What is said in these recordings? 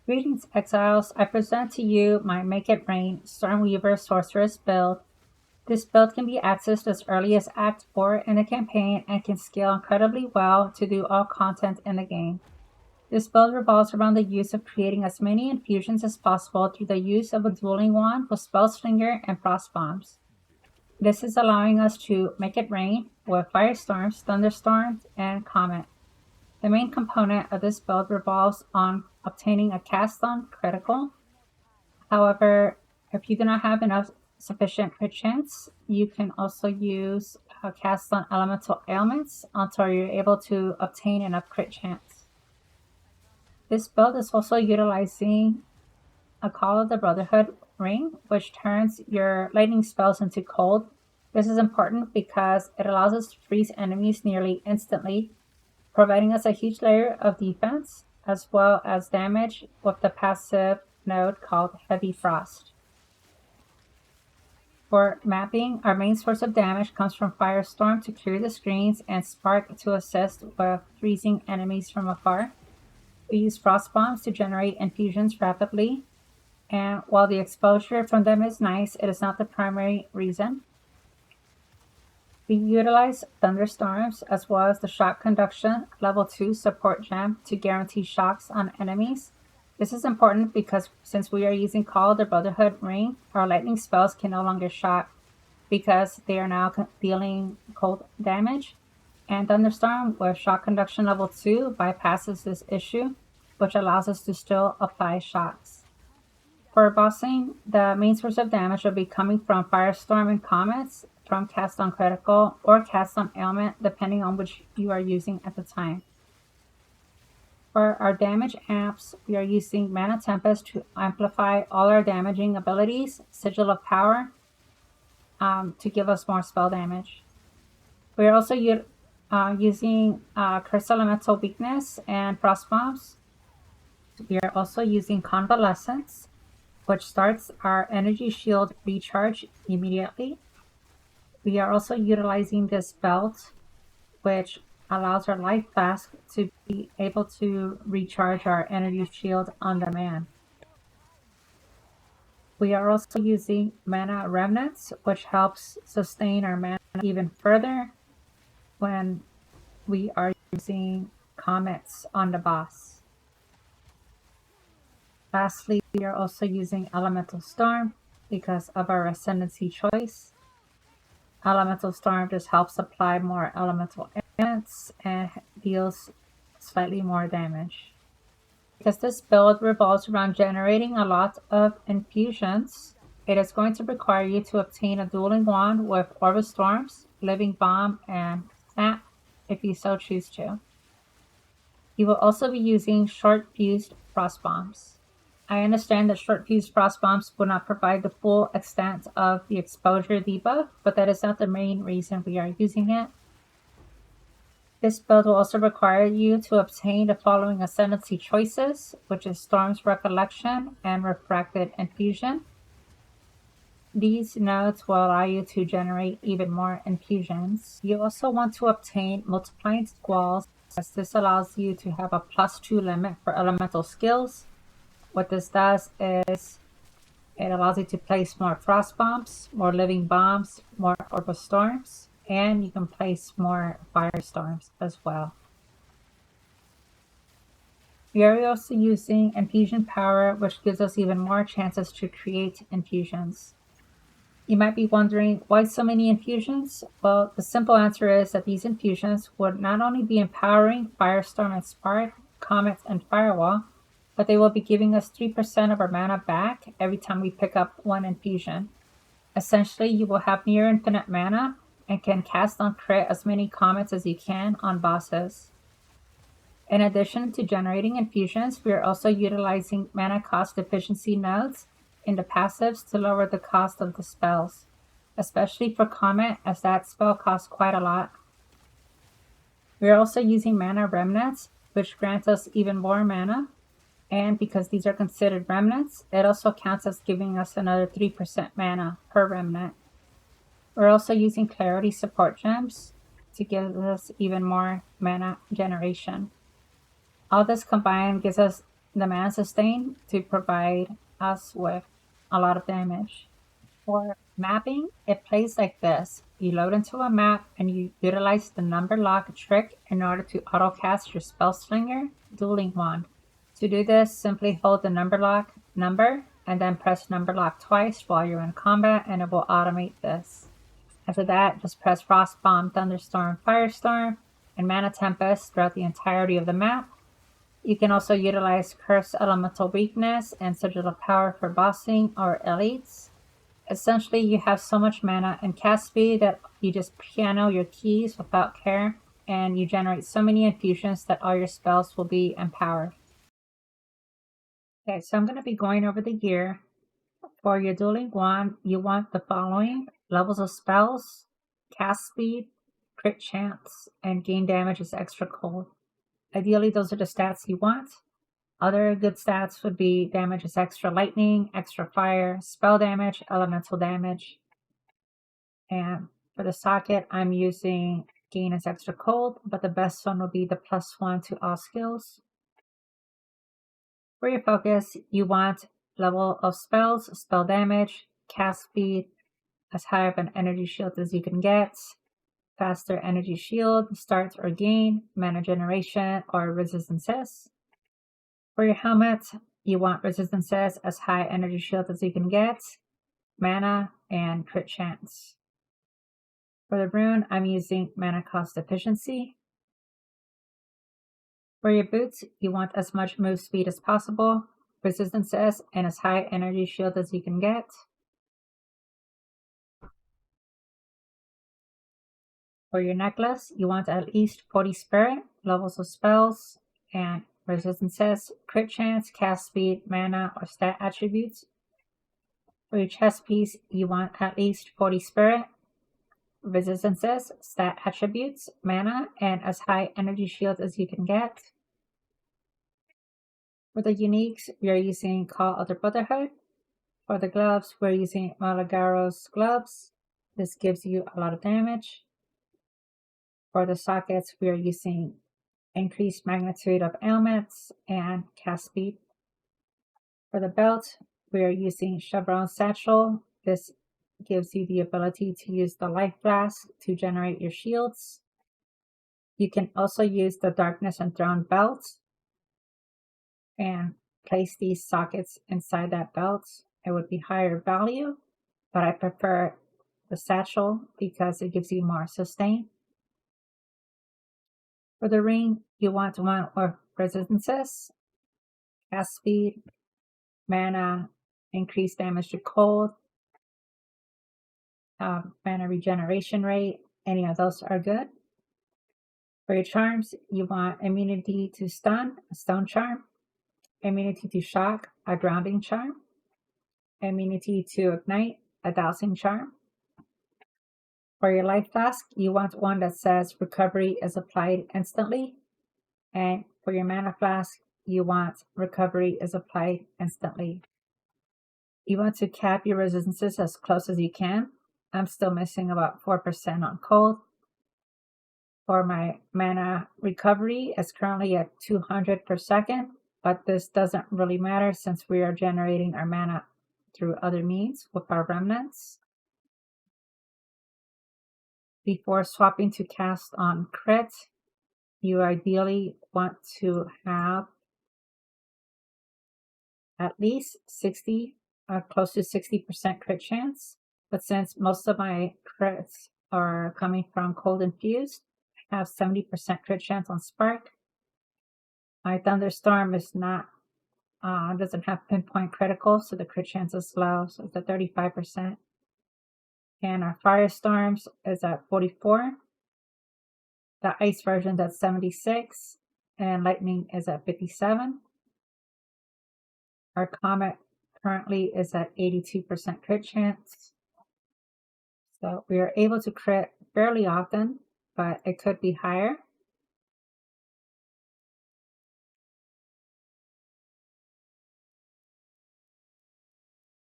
Greetings, Exiles. I present to you my Make It Rain Stormweaver Sorceress build. This build can be accessed as early as Act 4 in the campaign and can scale incredibly well to do all content in the game. This build revolves around the use of creating as many infusions as possible through the use of a Dueling wand with Spellslinger and Frost Bombs. This is allowing us to make it rain with Firestorms, Thunderstorms, and Comet. The main component of this build revolves on obtaining a cast on critical. However, if you do not have enough sufficient crit chance, you can also use a cast on elemental ailments until you're able to obtain enough crit chance. This build is also utilizing a Call of the Brotherhood ring, which turns your lightning spells into cold. This is important because it allows us to freeze enemies nearly instantly, providing us a huge layer of defense as well as damage with the passive node called Heavy Frost. For mapping, our main source of damage comes from Firestorm to clear the screens and Spark to assist with freezing enemies from afar. We use Frost Bombs to generate infusions rapidly, and while the exposure from them is nice, it is not the primary reason. We utilize Thunderstorms as well as the Shock Conduction level 2 support gem to guarantee shocks on enemies. This is important because since we are using Call of the Brotherhood ring, our lightning spells can no longer shock because they are now dealing cold damage. And Thunderstorm with Shock Conduction level 2 bypasses this issue, which allows us to still apply shocks. For bossing, the main source of damage will be coming from Firestorm and Comets, from Cast on Critical or Cast on Ailment, depending on which you are using at the time. For our damage amps, we are using Mana Tempest to amplify all our damaging abilities, Sigil of Power, to give us more spell damage. We are also using Curse Elemental Weakness and Frost Bombs. We are also using Convalescence, which starts our energy shield recharge immediately. We are also utilizing this belt, which allows our life flask to be able to recharge our energy shield on demand. We are also using Mana Remnants, which helps sustain our mana even further when we are using Comets on the boss. Lastly, we are also using Elemental Storm because of our Ascendancy choice. Elemental Storm just helps apply more elemental elements and deals slightly more damage. Because this build revolves around generating a lot of infusions, it is going to require you to obtain a Dueling wand with Orb of Storms, Living Bomb, and Snap if you so choose to. You will also be using short-fused Frost Bombs. I understand that short-fused Frost Bombs will not provide the full extent of the exposure debuff, but that is not the main reason we are using it. This build will also require you to obtain the following Ascendancy choices, which is Storm's Recollection and Refracted Infusion. These nodes will allow you to generate even more infusions. You also want to obtain Multiplying Squalls, as this allows you to have a +2 limit for elemental skills. What this does is it allows you to place more Frost Bombs, more Living Bombs, more Orb of Storms, and you can place more Firestorms as well. We are also using Infusion Power, which gives us even more chances to create infusions. You might be wondering, why so many infusions? Well, the simple answer is that these infusions would not only be empowering Firestorm and Spark, Comets, and Firewall, but they will be giving us 3% of our mana back every time we pick up one infusion. Essentially, you will have near infinite mana and can cast on crit as many Comets as you can on bosses. In addition to generating infusions, we are also utilizing mana cost efficiency nodes in the passives to lower the cost of the spells, especially for Comet, as that spell costs quite a lot. We are also using Mana Remnants, which grants us even more mana. And because these are considered remnants, it also counts as giving us another 3% mana per remnant. We're also using Clarity support gems to give us even more mana generation. All this combined gives us the mana sustain to provide us with a lot of damage. For mapping, it plays like this. You load into a map and you utilize the Numlock trick in order to auto-cast your Spellslinger Dueling Wand. To do this, simply hold the Numlock number and then press Numlock twice while you're in combat and it will automate this. After that, just press Frost Bomb, Thunderstorm, Firestorm, and Mana Tempest throughout the entirety of the map. You can also utilize Curse Elemental Weakness and Sigil of Power for bossing or elites. Essentially, you have so much mana and cast speed that you just piano your keys without care, and you generate so many infusions that all your spells will be empowered. Okay, so I'm going to be going over the gear. For your Dueling Wand, you want the following: levels of spells, cast speed, crit chance, and gain damage is extra cold. Ideally, those are the stats you want. Other good stats would be damage is extra lightning, extra fire, spell damage, elemental damage. And for the socket, I'm using gain is extra cold, but the best one will be the +1 to all skills. For your focus, you want level of spells, spell damage, cast speed, as high of an energy shield as you can get, faster energy shield, start or gain, mana generation, or resistances. For your helmet, you want resistances as high energy shield as you can get, mana, and crit chance. For the rune, I'm using mana cost efficiency. For your boots, you want as much move speed as possible, resistances, and as high energy shield as you can get. For your necklace, you want at least 40 spirit, levels of spells, and resistances, crit chance, cast speed, mana, or stat attributes. For your chest piece, you want at least 40 spirit, resistances, stat attributes, mana, and as high energy shield as you can get. For the uniques, we are using Call of the Brotherhood. For the gloves, we're using Malagaro's gloves. This gives you a lot of damage. For the sockets, we are using increased magnitude of ailments and cast speed. For the belt, we are using Chevron Satchel. This gives you the ability to use the life flask to generate your shields. You can also use the Darkness Enthroned belt and place these sockets inside that belt. It would be higher value, but I prefer the satchel because it gives you more sustain. For the ring, you want one with resistances, cast speed, mana, increased damage to cold, mana regeneration rate. Any of those are good. For your charms, you want immunity to stun, a stone charm, immunity to shock, a grounding charm, immunity to ignite, a dousing charm. For your life flask, you want one that says recovery is applied instantly. And for your mana flask, you want recovery is applied instantly. You want to cap your resistances as close as you can. I'm still missing about 4% on cold. For my mana recovery, it's currently at 200 per second, but this doesn't really matter since we are generating our mana through other means with our remnants. Before swapping to cast on crit, you ideally want to have at least 60, close to 60% crit chance. But since most of my crits are coming from cold infused, I have 70% crit chance on Spark. My Thunderstorm is not, doesn't have pinpoint critical, so the crit chance is low, so it's at 35%. And our Firestorms is at 44. The ice version is at 76, and lightning is at 57. Our comet currently is at 82% crit chance. So we are able to crit fairly often, but it could be higher.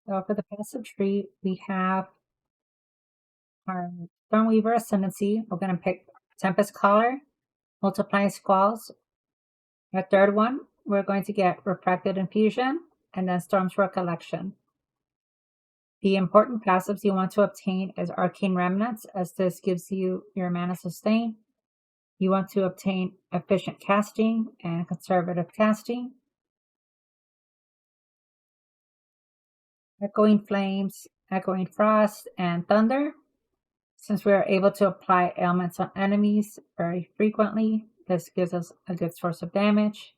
So for the passive tree, we have our Stormweaver Ascendancy. We're going to pick Tempest Caller, Multiplying Squalls. Our third one we're going to get Refracted Infusion and then Storm's Recollection. The important passives you want to obtain is Arcane Remnants, as this gives you your mana sustain. You want to obtain Efficient Casting and Conservative Casting. Echoing Flames, Echoing Frost, and Thunder. Since we are able to apply ailments on enemies very frequently, this gives us a good source of damage.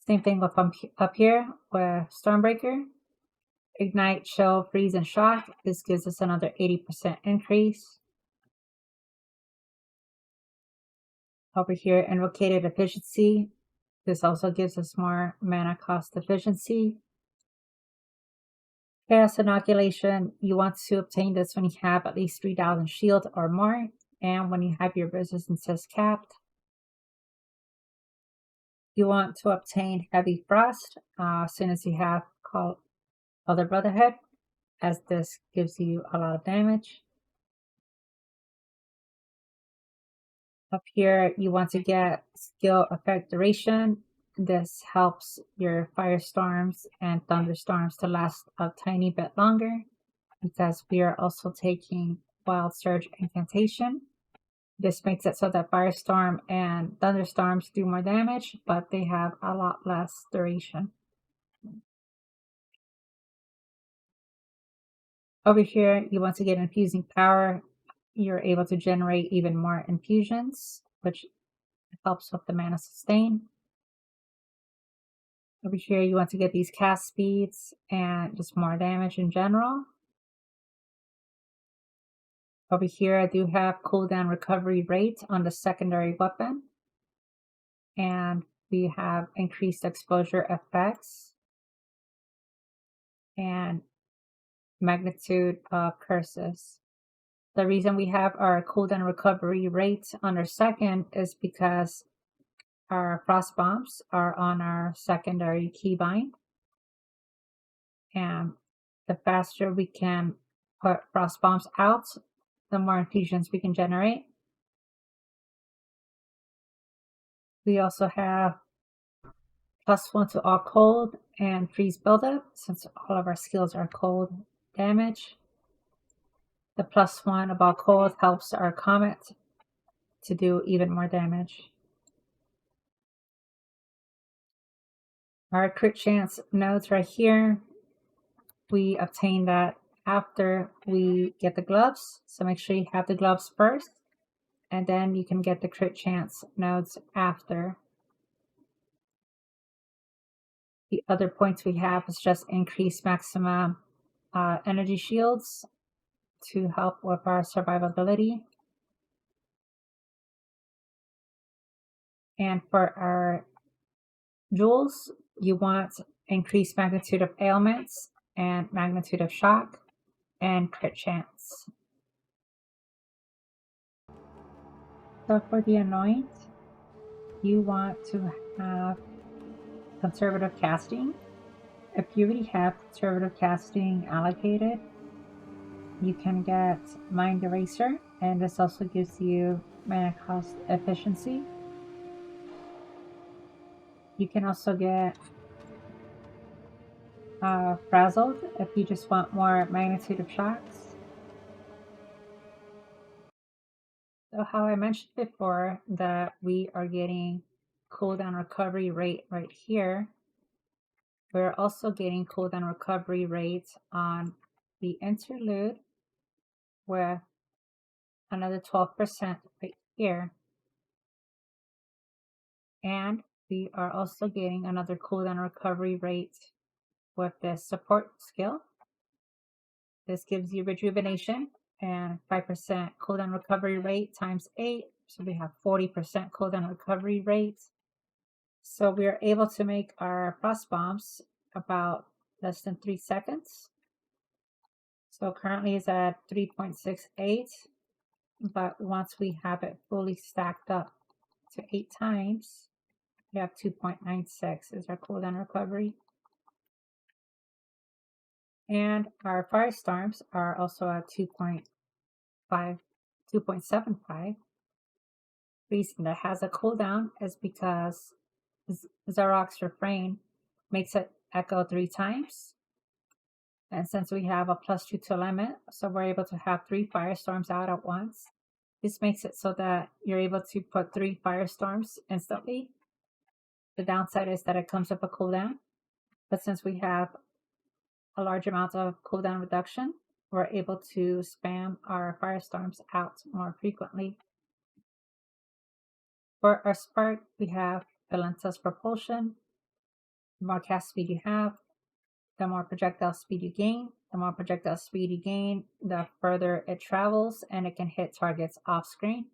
Same thing with up here with Stormbreaker. Ignite, Chill, Freeze, and Shock. This gives us another 80% increase. Over here, Invocated Efficiency. This also gives us more mana cost efficiency. Chaos Inoculation. You want to obtain this when you have at least 3,000 shield or more, and when you have your resistances capped. You want to obtain Heavy Frost as soon as you have called Other Brotherhood, as this gives you a lot of damage. Up here, you want to get Skill Effect Duration. This helps your Firestorms and Thunderstorms to last a tiny bit longer, because we are also taking Wild Surge Incantation. This makes it so that Firestorm and Thunderstorms do more damage, but they have a lot less duration. Over here, you want to get Infusing Power. You're able to generate even more infusions, which helps with the mana sustain. Over here, you want to get these cast speeds and just more damage in general. Over here, I do have cooldown recovery rate on the secondary weapon. And we have increased exposure effects and magnitude of curses. The reason we have our cooldown recovery rate on our second is because our frost bombs are on our secondary keybind. And the faster we can put frost bombs out, the more infusions we can generate. We also have +1 to all cold and freeze buildup, since all of our skills are cold damage. The +1 of all cold helps our comet to do even more damage. Our crit chance nodes right here, we obtain that after we get the gloves. So make sure you have the gloves first, and then you can get the crit chance nodes after. The other points we have is just increased maximum energy shields to help with our survivability. And for our jewels, you want increased magnitude of ailments and magnitude of shock and crit chance. So for the Anoint, you want to have conservative casting. If you already have conservative casting allocated, you can get Mind Eraser, and this also gives you mana cost efficiency. You can also get Frazzled if you just want more magnitude of shocks. So how I mentioned before that we are getting cooldown recovery rate right here, we're also getting cooldown recovery rate on the interlude with another 12% right here. And we are also getting another cooldown recovery rate with this support skill. This gives you rejuvenation and 5% cooldown recovery rate times 8. So we have 40% cooldown recovery rate. So we are able to make our frost bombs about less than 3 seconds. So currently it's at 3.68, but once we have it fully stacked up to 8 times, we have 2.96 is our cooldown recovery. And our Firestorms are also at 2.75. The reason that has a cooldown is because Zarok's refrain makes it echo 3 times. And since we have a +2 to limit, so we're able to have 3 firestorms out at once. This makes it so that you're able to put 3 firestorms instantly. The downside is that it comes with a cooldown, but since we have a large amount of cooldown reduction, we're able to spam our firestorms out more frequently. For our spark, we have Relentless Propulsion. The more cast speed you have, the more projectile speed you gain. The more projectile speed you gain, the further it travels, and it can hit targets off screen.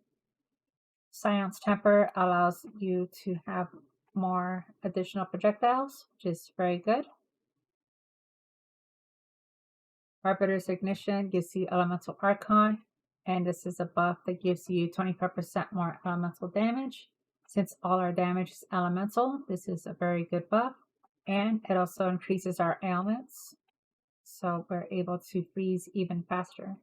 Scion's Temper allows you to have more additional projectiles, which is very good. Arbiter's Ignition gives you Elemental Archon, and this is a buff that gives you 25% more elemental damage. Since all our damage is elemental, this is a very good buff. And it also increases our ailments, so we're able to freeze even faster.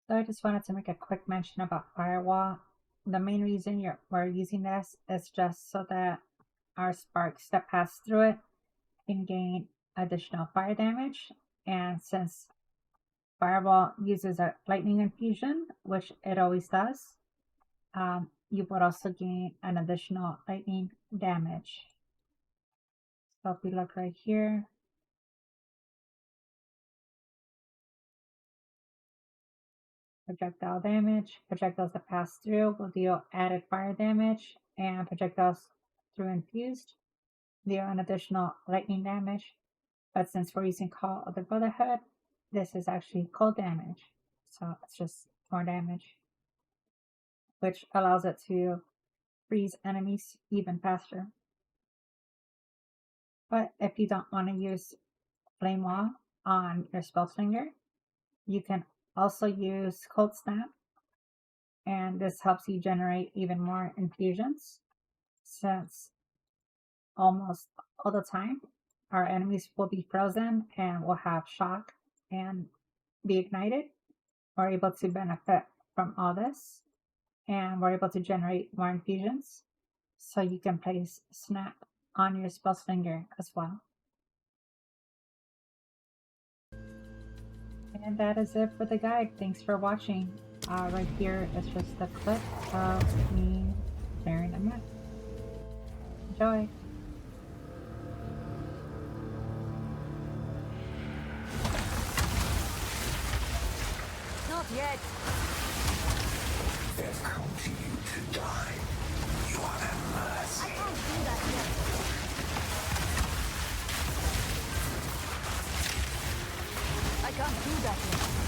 So I just wanted to make a quick mention about Firewall. The main reason we're using this is just so that our sparks that pass through it can gain additional fire damage. And since Fireball uses a lightning infusion, which it always does, you would also gain an additional lightning damage. So if we look right here, projectile damage, projectiles that pass through will deal added fire damage, and projectiles through infused deal an additional lightning damage. But since we're using Call of the Brotherhood, this is actually cold damage, so it's just more damage, which allows it to freeze enemies even faster. But if you don't want to use Flame Wall on your Spellslinger, you can also use Cold Snap, and this helps you generate even more infusions, since almost all the time our enemies will be frozen and will have shock and be ignited. We're able to benefit from all this, and we're able to generate more infusions, so you can place Snap on your Spellslinger as well. And that is it for the guide. Thanks for watching. Right here is just a clip of me clearing a map. Enjoy! Not yet! They've come to you to die. You are their mercy. I can't do that yet. I can't do that yet.